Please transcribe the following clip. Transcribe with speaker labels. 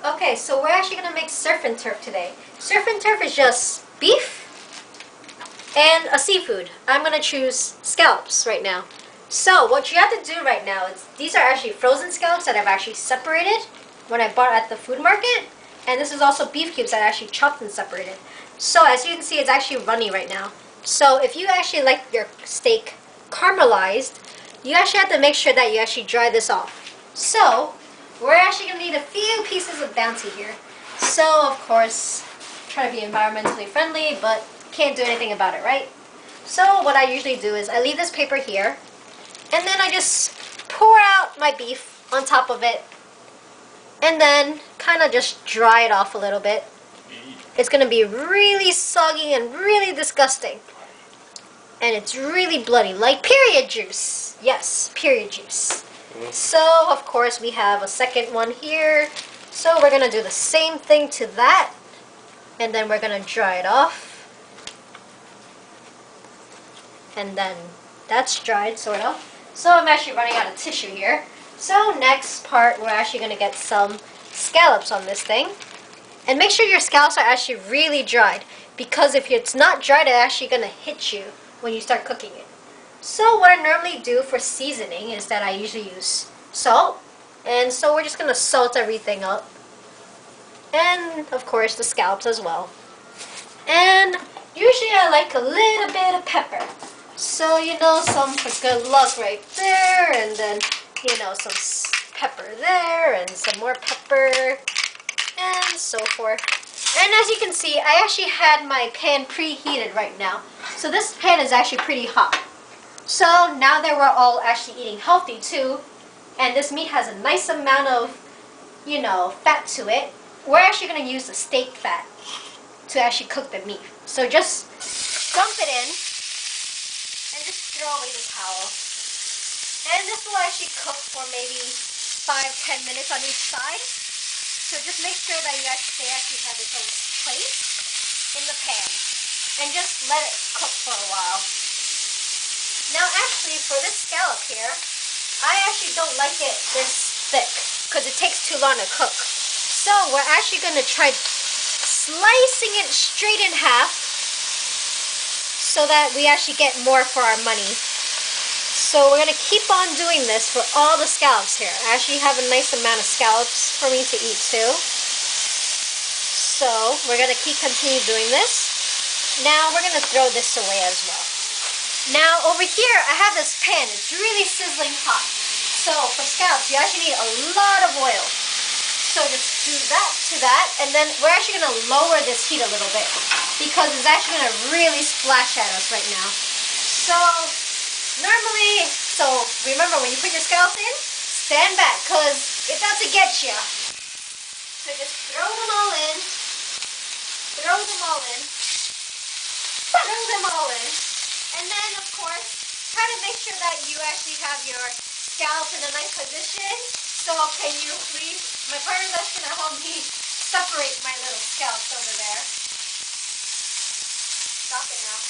Speaker 1: Okay, so we're actually going to make surf and turf today. Surf and turf is just beef and a seafood. I'm going to choose scallops right now. So what you have to do right now is, these are actually frozen scallops that I've actually separated when I bought at the food market. And this is also beef cubes that I actually chopped and separated. So as you can see, it's actually runny right now. So if you actually like your steak caramelized, you actually have to make sure that you actually dry this off. So we're actually going to need a few pieces of Bounty here. So of course, try to be environmentally friendly, but can't do anything about it, right? So what I usually do is I leave this paper here, and then I just pour out my beef on top of it, and then kind of just dry it off a little bit. It's going to be really soggy and really disgusting. And it's really bloody, like period juice. Yes, period juice. So, of course, we have a second one here. So we're going to do the same thing to that. And then we're going to dry it off. And then that's dried, sort of. So I'm actually running out of tissue here. So next part, we're actually going to get some scallops on this thing. And make sure your scallops are actually really dried, because if it's not dried, it's actually going to hit you when you start cooking it. So what I normally do for seasoning is that I usually use salt. And so we're just going to salt everything up. And of course the scallops as well. And usually I like a little bit of pepper. So, you know, some for good luck right there, and then, you know, some pepper there, and some more pepper, and so forth. And as you can see, I actually had my pan preheated right now. So this pan is actually pretty hot. So now that we're all actually eating healthy too, and this meat has a nice amount of, you know, fat to it, we're actually going to use the steak fat to actually cook the meat. So just dump it in, and just throw away the towel. And this will actually cook for maybe 5-10 minutes on each side. So just make sure that they actually have its own place in the pan. And just let it cook for a while. Now actually, for this scallop here, I actually don't like it this thick, because it takes too long to cook. So we're actually going to try slicing it straight in half, so that we actually get more for our money. So we're going to keep on doing this for all the scallops here. I actually have a nice amount of scallops for me to eat too. So we're going to continue doing this. Now we're going to throw this away as well. Now over here I have this pan. It's really sizzling hot. So for scallops you actually need a lot of oil. So just do that to that, and then we're actually going to lower this heat a little bit, because it's actually going to really splash at us right now. So normally, remember when you put your scallops in, stand back, because it's about to get you. So just throw them all in, throw them all in, throw them all in, and then of course try to make sure that you actually have your scallops in a nice position. So can you please, my partner that's going to help me separate my little scallops over there. Stop it now.